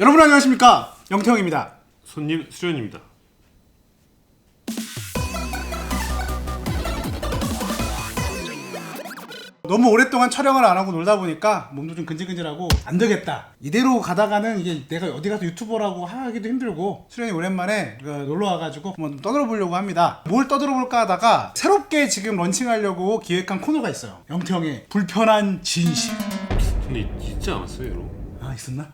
여러분 안녕하십니까, 영태형입니다. 손님 수련입니다. 너무 오랫동안 촬영을 안 하고 놀다 보니까 몸도 좀 근질근질하고 안 되겠다. 이대로 가다가는 이게 내가 어디 가서 유튜버라고 하기도 힘들고, 수련이 오랜만에 놀러 와가지고 한번 좀 떠들어 보려고 합니다. 뭘 떠들어 볼까 하다가 새롭게 지금 런칭하려고 기획한 코너가 있어요. 영태형의 불편한 진실. 근데 있지 않았어요, 여러분? 아, 있었나?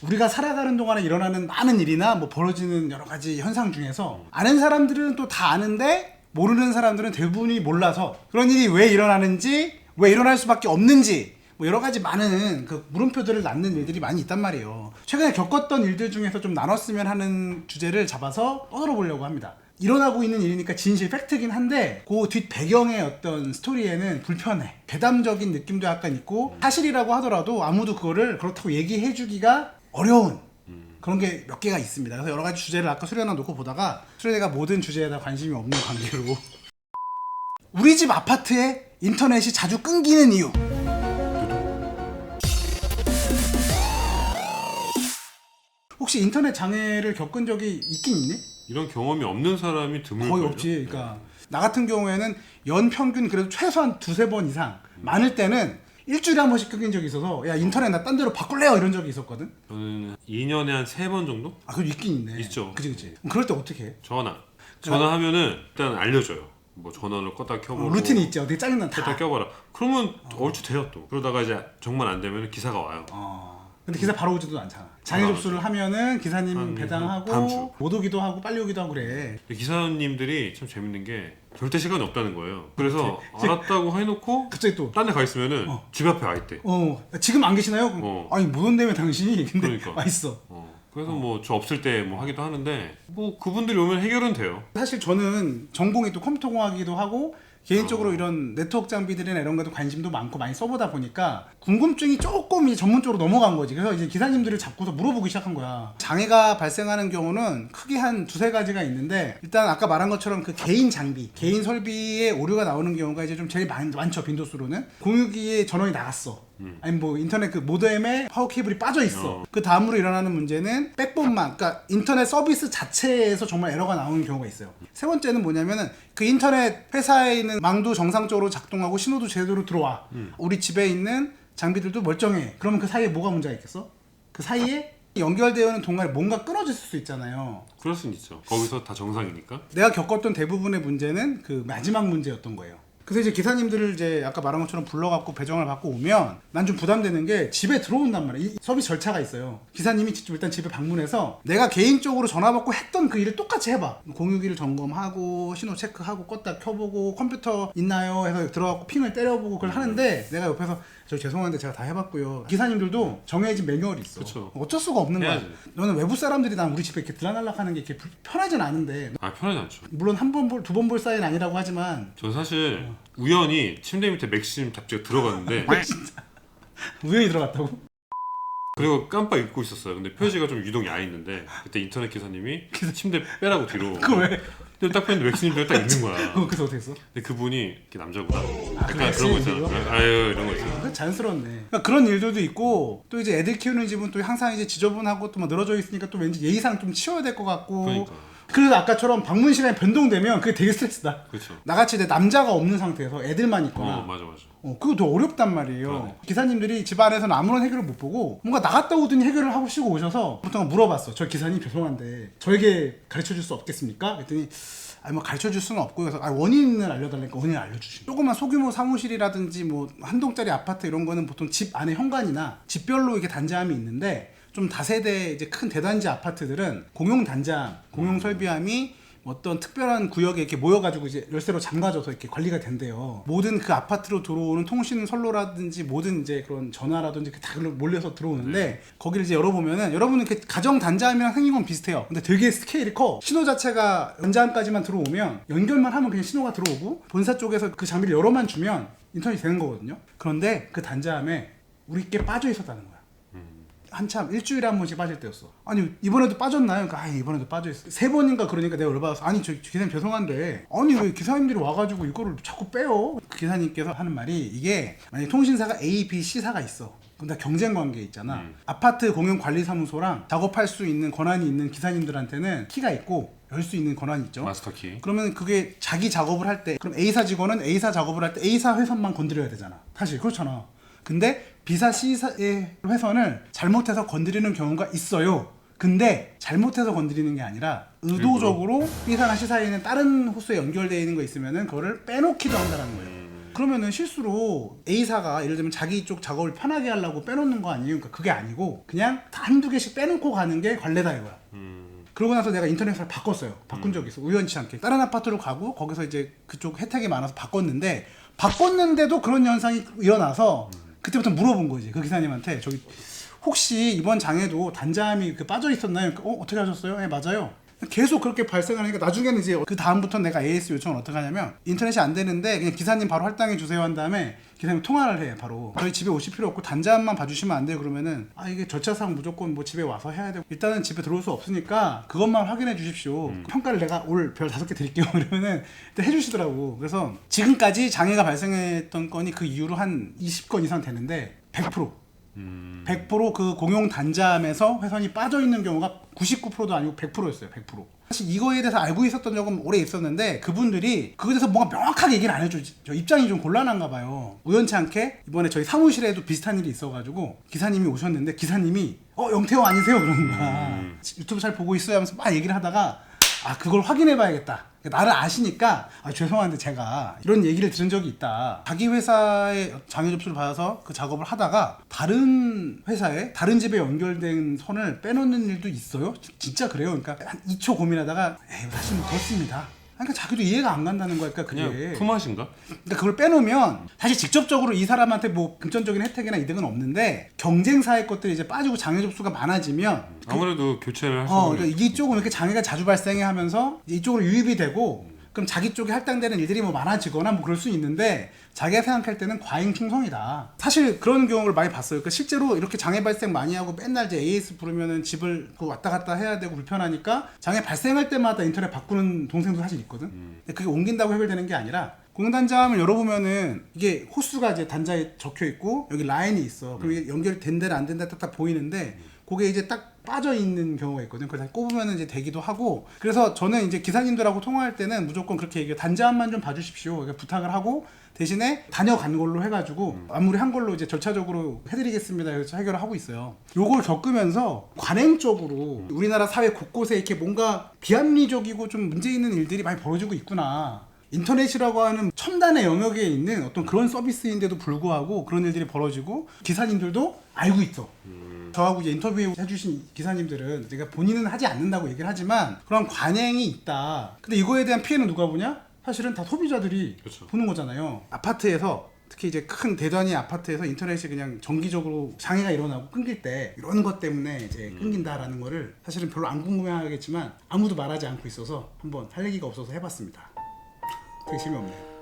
우리가 살아가는 동안에 일어나는 많은 일이나 뭐 벌어지는 여러 가지 현상 중에서 아는 사람들은 또 다 아는데 모르는 사람들은 대부분이 몰라서 그런 일이 왜 일어나는지, 왜 일어날 수밖에 없는지, 뭐 여러 가지 많은 그 물음표들을 낳는 일들이 많이 있단 말이에요. 최근에 겪었던 일들 중에서 좀 나눴으면 하는 주제를 잡아서 떠들어 보려고 합니다. 일어나고 있는 일이니까 진실 팩트긴 한데 그 뒷 배경의 어떤 스토리에는 불편해, 괴담적인 느낌도 약간 있고, 사실이라고 하더라도 아무도 그거를 그렇다고 얘기해 주기가 어려운 그런 게 몇 개가 있습니다. 그래서 여러 가지 주제를 아까 수련아 놓고 보다가, 수련이가 모든 주제에 다 관심이 없는 관계로 우리 집 아파트에 인터넷이 자주 끊기는 이유. 혹시 인터넷 장애를 겪은 적이 있긴 있니? 이런 경험이 없는 사람이 드물걸요? 거의 없지. 그러니까 나 같은 경우에는 연 평균 그래도 최소한 두세 번 이상, 많을 때는 일주일에 한 번씩 끊긴 적이 있어서, 야 인터넷 나 딴 데로 바꿀래요 이런 적이 있었거든. 저는 2년에 한 3번 정도? 아, 그럼 있긴 있네. 있죠. 그치. 그럼 그럴 때 어떻게 해? 전화하면은 일단 알려줘요. 뭐 전원을 껐다 켜보고 루틴이 있지. 어떻게 짜증난다. 껐다 켜봐라. 그러면 얼추 돼요 또. 그러다가 이제 정말 안 되면 기사가 와요. 근데 기사 바로 오지도 않잖아. 장애 접수를 하면은 기사님 다음 배당하고 주. 못 오기도 하고 빨리 오기도 하고 그래. 기사님들이 참 재밌는 게 절대 시간이 없다는 거예요. 그래서 알았다고 해놓고 갑자기 또 딴 데 가 있으면은 집 앞에 와 있대. 지금 안 계시나요? 그럼, 아니 못 온다며 당신이. 근데 그러니까. 와 있어. 그래서 뭐 저 없을 때 뭐 하기도 하는데 뭐 그분들이 오면 해결은 돼요. 사실 저는 전공이 또 컴퓨터공학이기도 하고 개인적으로 이런 네트워크 장비들이나 이런 것도 관심도 많고 많이 써보다 보니까 궁금증이 조금 이제 전문적으로 넘어간 거지. 그래서 이제 기사님들을 잡고서 물어보기 시작한 거야. 장애가 발생하는 경우는 크게 한 두세 가지가 있는데, 일단 아까 말한 것처럼 그 개인 장비, 개인 설비에 오류가 나오는 경우가 이제 좀 제일 많죠. 빈도수로는 공유기에 전원이 나갔어. 아니 뭐 인터넷 그 모뎀에 파워 케이블이 빠져 있어. 그 다음으로 일어나는 문제는 백본만, 그러니까 인터넷 서비스 자체에서 정말 에러가 나오는 경우가 있어요. 세 번째는 뭐냐면은 그 인터넷 회사에 있는 망도 정상적으로 작동하고 신호도 제대로 들어와. 우리 집에 있는 장비들도 멀쩡해. 그러면 그 사이에 뭐가 문제가 있겠어? 그 사이에 연결되어 있는 동안에 뭔가 끊어질 수 있잖아요. 그럴 순 있죠. 거기서 다 정상이니까. 내가 겪었던 대부분의 문제는 그 마지막 문제였던 거예요. 그래서 이제 기사님들을 이제 아까 말한 것처럼 불러갖고 배정을 받고 오면 난 좀 부담되는 게, 집에 들어온단 말이야. 이 서비스 절차가 있어요. 기사님이 직접 일단 집에 방문해서 내가 개인적으로 전화 받고 했던 그 일을 똑같이 해봐. 공유기를 점검하고 신호 체크하고 껐다 켜보고 컴퓨터 있나요 해서 들어가고 핑을 때려보고 그걸 하는데, 내가 옆에서 저 죄송한데 제가 다 해봤고요. 기사님들도 정해진 매뉴얼이 있어. 그쵸. 어쩔 수가 없는 거야. 해야지. 너는 외부 사람들이 난 우리 집에 이렇게 들락날락하는 게 이렇게 편하진 않은데, 편하지 않죠. 물론 한 번 볼, 두 번 볼 사이는 아니라고 하지만 저 사실 우연히 침대 밑에 맥심 잡지가 들어갔는데 우연히 들어갔다고? 그리고 깜빡 잊고 있었어요. 근데 표지가 좀 유독 얕있는데 그때 인터넷 기사님이 침대 빼라고 뒤로. 그거 왜? 근데 딱 뺐는데 맥심이 딱 있는 거야. 그래서 어떻게 했어? 근데 그분이 이렇게 남자구나. 약간 그래, 그런 거 이거? 있잖아. 아유 이런 거 있잖아. 그 자연스럽네. 그러니까 그런 일들도 있고, 또 이제 애들 키우는 집은 또 항상 이제 지저분하고 또 막 늘어져 있으니까 또 왠지 예의상 좀 치워야 될 것 같고. 그러니까. 그래서 아까처럼 방문 시간이 변동되면 그게 되게 스트레스다. 그렇죠. 나같이 내 남자가 없는 상태에서 애들만 있거나. 맞아. 그거 더 어렵단 말이에요. 그러네. 기사님들이 집 안에서는 아무런 해결을 못 보고 뭔가 나갔다 오더니 해결을 하고 쉬고 오셔서 보통 물어봤어. 저 기사님 죄송한데 저에게 가르쳐 줄 수 없겠습니까? 그랬더니 뭐 가르쳐 줄 수는 없고, 그래서 원인을 알려달라니까 원인을 알려주시. 조그만 소규모 사무실이라든지 뭐 한 동짜리 아파트 이런 거는 보통 집 안에 현관이나 집별로 이게 단자함이 있는데, 좀 다세대 이제 큰 대단지 아파트들은 공용 단자함, 공용 설비함이 어떤 특별한 구역에 이렇게 모여가지고 이제 열쇠로 잠가져서 이렇게 관리가 된대요. 모든 그 아파트로 들어오는 통신 선로라든지 모든 이제 그런 전화라든지 다 몰려서 들어오는데, 거기를 이제 열어보면은 여러분은 이렇게 가정 단자함이랑 생긴 건 비슷해요. 근데 되게 스케일이 커. 신호 자체가 단자함까지만 들어오면 연결만 하면 그냥 신호가 들어오고, 본사 쪽에서 그 장비를 열어만 주면 인터넷이 되는 거거든요. 그런데 그 단자함에 우리 게 빠져 있었다는 거야. 한참 일주일에 한 번씩 빠질 때였어. 아니 이번에도 빠졌나요? 그러니까 이번에도 빠져있어. 세 번인가. 그러니까 내가 열받아서, 아니 저 기사님 죄송한데 아니 왜 기사님들이 와가지고 이거를 자꾸 빼요? 그 기사님께서 하는 말이, 이게 만약에 통신사가 A, B, C사가 있어. 그럼 다 경쟁 관계에 있잖아. 아파트 공용 관리사무소랑 작업할 수 있는 권한이 있는 기사님들한테는 키가 있고 열 수 있는 권한이 있죠. 마스터키. 그러면 그게 자기 작업을 할 때 그럼 A사 직원은 A사 작업을 할 때 A사 회선만 건드려야 되잖아. 사실 그렇잖아. 근데 B사 C사의 회선을 잘못해서 건드리는 경우가 있어요. 근데 잘못해서 건드리는 게 아니라 의도적으로 B사나 C사에 있는 다른 호스에 연결되어 있는 거 있으면은 그거를 빼놓기도 한다는 거예요. 그러면은 실수로 A사가 예를 들면 자기 쪽 작업을 편하게 하려고 빼놓는 거 아니에요? 그러니까 그게 아니고 그냥 한두 개씩 빼놓고 가는 게 관례다 이거야. 그러고 나서 내가 인터넷을 바꿨어요. 바꾼 적이 있어. 우연치 않게. 다른 아파트로 가고 거기서 이제 그쪽 혜택이 많아서 바꿨는데도 그런 현상이 일어나서 그때부터 물어본 거지. 그 기사님한테 저기 혹시 이번 장에도 단자함이 빠져 있었나요? 어떻게 하셨어요? 네, 맞아요. 계속 그렇게 발생하니까 나중에는 이제 그 다음부터 내가 AS 요청을 어떻게 하냐면 인터넷이 안 되는데 그냥 기사님 바로 할당해 주세요 한 다음에 기사님 통화를 해 바로 저희 집에 오실 필요 없고 단자함만 봐주시면 안 돼요 그러면은 이게 절차상 무조건 뭐 집에 와서 해야 되고 일단은 집에 들어올 수 없으니까 그것만 확인해 주십시오. 평가를 내가 올 별 5개 드릴게요 그러면은 해주시더라고. 그래서 지금까지 장애가 발생했던 건이 그 이후로 한 20건 이상 되는데 100%그 공용 단자함에서 회선이 빠져 있는 경우가 99%도 아니고 100%였어요. 100%. 사실 이거에 대해서 알고 있었던 적은 오래 있었는데 그분들이 그거에 대해서 뭔가 명확하게 얘기를 안 해주지. 저 입장이 좀 곤란한가 봐요. 우연치 않게 이번에 저희 사무실에도 비슷한 일이 있어가지고 기사님이 오셨는데 기사님이 영태호 아니세요? 그러는 거야. 유튜브 잘 보고 있어요 하면서 막 얘기를 하다가 그걸 확인해 봐야겠다. 나를 아시니까 죄송한데 제가 이런 얘기를 들은 적이 있다. 자기 회사에 장애 접수를 받아서 그 작업을 하다가 다른 회사에 다른 집에 연결된 선을 빼놓는 일도 있어요? 진짜 그래요? 그러니까 한 2초 고민하다가 사실 뭐 그렇습니다. 그러니까 자기도 이해가 안 간다는 거야. 그러니까 그게 그냥 품앗인가? 그러니까 그걸 빼놓으면 사실 직접적으로 이 사람한테 뭐 금전적인 혜택이나 이득은 없는데 경쟁사의 것들이 이제 빠지고 장애 접수가 많아지면 아무래도 교체를 할 수는 그러니까 이쪽은 이렇게 장애가 자주 발생해 하면서 이쪽으로 유입이 되고 그럼 자기 쪽에 할당되는 일들이 뭐 많아지거나 뭐 그럴 수 있는데 자기가 생각할 때는 과잉 충성이다. 사실 그런 경우를 많이 봤어요. 그러니까 실제로 이렇게 장애 발생 많이 하고 맨날 이제 AS 부르면은 집을 왔다 갔다 해야 되고 불편하니까 장애 발생할 때마다 인터넷 바꾸는 동생도 사실 있거든. 근데 그게 옮긴다고 해결되는 게 아니라 공단자함을 열어보면은 이게 호수가 이제 단자에 적혀 있고 여기 라인이 있어. 그럼 이게 연결된다 안 된다 딱 보이는데 그게 이제 딱 빠져 있는 경우가 있거든. 그래서 꼽으면 이제 되기도 하고. 그래서 저는 이제 기사님들하고 통화할 때는 무조건 그렇게 얘기해요. 단자함만 좀 봐주십시오. 그러니까 부탁을 하고 대신에 다녀간 걸로 해가지고 마무리한 걸로 이제 절차적으로 해드리겠습니다. 그래서 해결을 하고 있어요. 요걸 겪으면서 관행적으로 우리나라 사회 곳곳에 이렇게 뭔가 비합리적이고 좀 문제 있는 일들이 많이 벌어지고 있구나. 인터넷이라고 하는 첨단의 영역에 있는 어떤 그런 서비스인데도 불구하고 그런 일들이 벌어지고 기사님들도 알고 있어. 저하고 이제 인터뷰 해주신 기사님들은 제가 본인은 하지 않는다고 얘기를 하지만 그런 관행이 있다. 근데 이거에 대한 피해는 누가 보냐? 사실은 다 소비자들이 그렇죠. 보는 거잖아요. 아파트에서 특히 이제 큰 대단위 아파트에서 인터넷이 그냥 정기적으로 장애가 일어나고 끊길 때 이런 것 때문에 이제 끊긴다라는 거를 사실은 별로 안 궁금해하겠지만 아무도 말하지 않고 있어서 한번 할 얘기가 없어서 해봤습니다. 되게 재미없네요.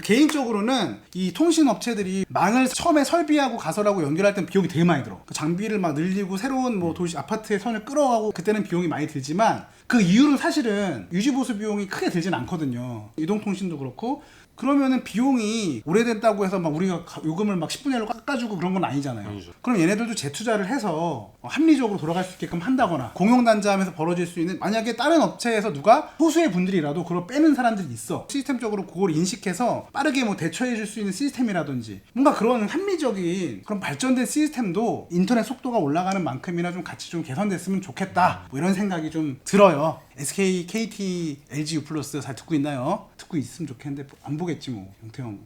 개인적으로는 이 통신업체들이 망을 처음에 설비하고 가설하고 연결할 땐 비용이 되게 많이 들어. 그 장비를 막 늘리고 새로운 뭐 도시 아파트의 선을 끌어가고 그때는 비용이 많이 들지만 그 이후로 사실은 유지보수 비용이 크게 들진 않거든요. 이동통신도 그렇고. 그러면은 비용이 오래됐다고 해서 막 우리가 요금을 막 10분의 1로 깎아주고 그런 건 아니잖아요. 아니죠. 그럼 얘네들도 재투자를 해서 합리적으로 돌아갈 수 있게끔 한다거나 공용단자함에서 벌어질 수 있는 만약에 다른 업체에서 누가 소수의 분들이라도 그걸 빼는 사람들이 있어. 시스템적으로 그걸 인식해서 빠르게 뭐 대처해 줄 수 있는 시스템이라든지 뭔가 그런 합리적인 그런 발전된 시스템도 인터넷 속도가 올라가는 만큼이나 좀 같이 좀 개선됐으면 좋겠다. 뭐 이런 생각이 좀 들어요. SK, KT, LG U+ 잘 듣고 있나요? 듣고 있으면 좋겠는데 안 보겠지 뭐 영태형.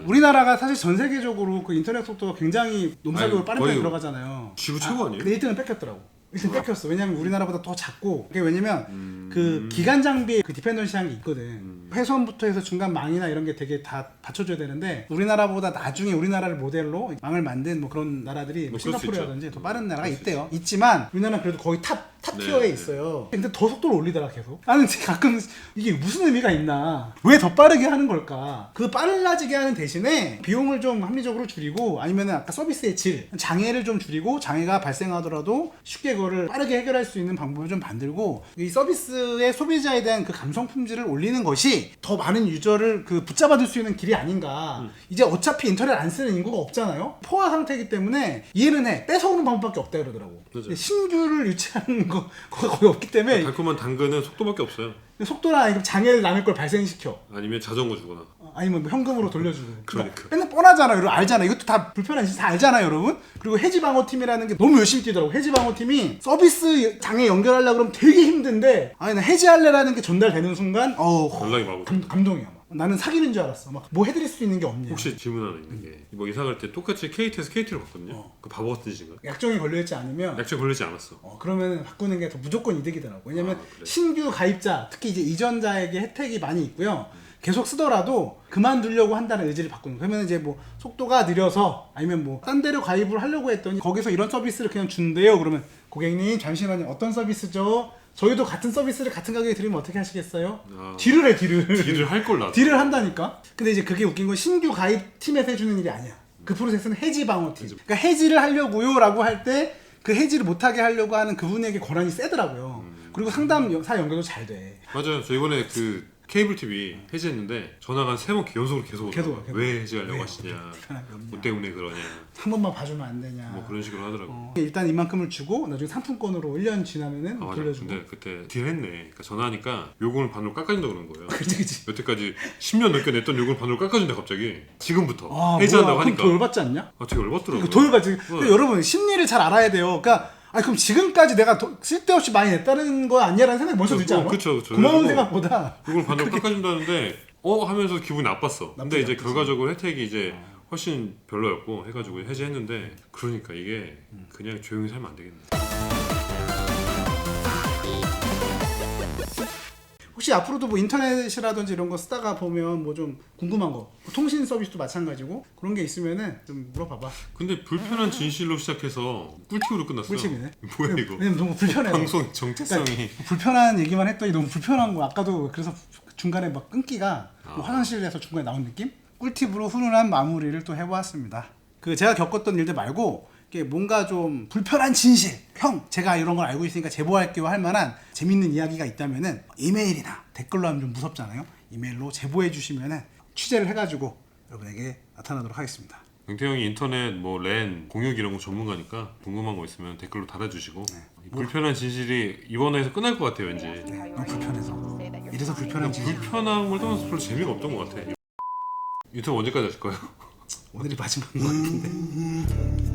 우리나라가 사실 전 세계적으로 그 인터넷 속도가 굉장히 nom사격으로 빠른 편에 들어가잖아요. 지구 최고 아니에요? 근데 1등은 뺏겼더라고. 1등 뺏겼어. 왜냐면 우리나라보다 더 작고. 그게 왜냐면 그 기간 장비에 그 디펜던시한 게 있거든. 회선부터 해서 중간 망이나 이런 게 되게 다 받쳐줘야 되는데 우리나라보다 나중에 우리나라를 모델로 망을 만든 뭐 그런 나라들이 뭐 싱가포르라든지 더 빠른 나라가 있대요. 있지만 우리나라는 그래도 거의 탑 탑 네, 티어에 네. 있어요. 근데 더 속도를 올리더라 계속. 나는 가끔 이게 무슨 의미가 있나? 왜 더 빠르게 하는 걸까? 그 빨라지게 하는 대신에 비용을 좀 합리적으로 줄이고 아니면 아까 서비스의 질, 장애를 좀 줄이고 장애가 발생하더라도 쉽게 그거를 빠르게 해결할 수 있는 방법을 좀 만들고 이 서비스의 소비자에 대한 그 감성 품질을 올리는 것이 더 많은 유저를 그 붙잡아둘 수 있는 길이 아닌가. 이제 어차피 인터넷 안 쓰는 인구가 없잖아요. 포화 상태이기 때문에 이해는 해. 뺏어오는 방법밖에 없다 그러더라고. 맞아요. 신규를 유치하는 거가 거의 없기 때문에 달콤한 당근은 속도밖에 없어요. 속도나 아니면 장애를 남을 걸 발생시켜. 아니면 자전거 주거나. 아니면 뭐 현금으로 돌려주고. 그러니까. 맨날 뻔하잖아. 여러분 알잖아. 이것도 다 불편한 짓 다 알잖아요, 여러분. 그리고 해지방어팀이라는 게 너무 열심히 뛰더라고. 해지방어팀이 서비스 장애 연결하려고 그러면 되게 힘든데 아니 나 해지할래라는 게 전달되는 순간 연락이 막 오죠. 감동이야. 막. 나는 사귀는 줄 알았어. 막 뭐 해드릴 수 있는 게 없냐. 혹시 질문 하나 있는 게 뭐 이사 갈 때 똑같이 KT에서 KT를 갔거든요. 그 바보 같은 짓인가? 약정이 걸려있지 않으면 약정 걸리지 않았어. 그러면 바꾸는 게 더 무조건 이득이더라고. 왜냐면 그래. 신규 가입자, 특히 이제 이전자에게 혜택이 많이 있고요. 계속 쓰더라도 그만두려고 한다는 의지를 바꾸는 거예요. 그러면 이제 뭐 속도가 느려서 아니면 뭐 딴 데로 가입을 하려고 했더니 거기서 이런 서비스를 그냥 준대요. 그러면 고객님 잠시만요. 어떤 서비스죠? 저희도 같은 서비스를 같은 가격에 드리면 어떻게 하시겠어요? 딜을 해, 딜을. 딜을 할 걸 나도. 딜을 한다니까? 근데 이제 그게 웃긴 건 신규 가입 팀에서 해주는 일이 아니야. 그 프로세스는 해지 방어팀. 그러니까 해지를 하려고요 라고 할 때 그 해지를 못하게 하려고 하는 그분에게 권한이 세더라고요. 그리고 상담사 연결도 잘 돼. 맞아요. 저 이번에 그 케이블 TV 해지했는데 전화가 한 3번 연속으로 계속 오더라고요. 계속. 왜 해지하려고 왜? 하시냐? 불편한 게 없냐. 뭐 때문에 그러냐? 한 번만 봐주면 안 되냐. 뭐 그런 식으로 하더라고. 일단 이만큼을 주고 나중에 상품권으로 1년 지나면은 아, 맞아. 돌려주고. 근데 그때 딜했네. 그러니까 전화하니까 요금을 반으로 깎아준다 그러는 거예요. 그치. 여태까지 10년 넘게 냈던 요금을 반으로 깎아준다 갑자기. 지금부터 아, 해지한다고 뭐야. 하니까. 그럼 더 열받지 않냐? 아, 되게 열받더라고요. 더 열받지. 근데 여러분 심리를 잘 알아야 돼요. 그러니까 그럼 지금까지 내가 쓸데없이 많이 냈다는 거 아니야라는 생각이 먼저 들지 않아? 그쵸. 고마운 그래서 생각보다 요금을 반으로 깎아준다는데 하면서 기분이 나빴어. 근데 이제 결과적으로 혜택이 이제 훨씬 별로였고 해가지고 해지했는데 그러니까 이게 그냥 조용히 살면 안 되겠네. 혹시 앞으로도 뭐 인터넷이라든지 이런 거 쓰다가 보면 뭐 좀 궁금한 거 통신 서비스도 마찬가지고 그런 게 있으면은 좀 물어봐봐. 근데 불편한 진실로 시작해서 꿀팁으로 끝났어요. 꿀팁이네. 뭐야 이거? 왜냐면 너무 불편해. 방송 정체성이. 불편한 얘기만 했더니 너무 불편한 거. 아까도 그래서 중간에 막 끊기가 뭐 화장실에서 중간에 나온 느낌? 꿀팁으로 훈훈한 마무리를 또 해보았습니다. 그 제가 겪었던 일들 말고 이게 뭔가 좀 불편한 진실, 형 제가 이런 걸 알고 있으니까 제보할게요 할 만한 재밌는 이야기가 있다면은 이메일이나 댓글로 하면 좀 무섭잖아요. 이메일로 제보해 주시면은 취재를 해가지고 여러분에게 나타나도록 하겠습니다. 영태형이 인터넷 뭐 랜 공유 이런 거 전문가니까 궁금한 거 있으면 댓글로 달아주시고 이 불편한 진실이 이번 회에서 끝날 것 같아요 왠지. 너무 불편해서 이래서 불편한 진실. 불편한 걸 떠나서 별로 재미가 없던 것 같아. 유튜브 언제까지 하실 거예요? 오늘이 마지막인 것 같은데.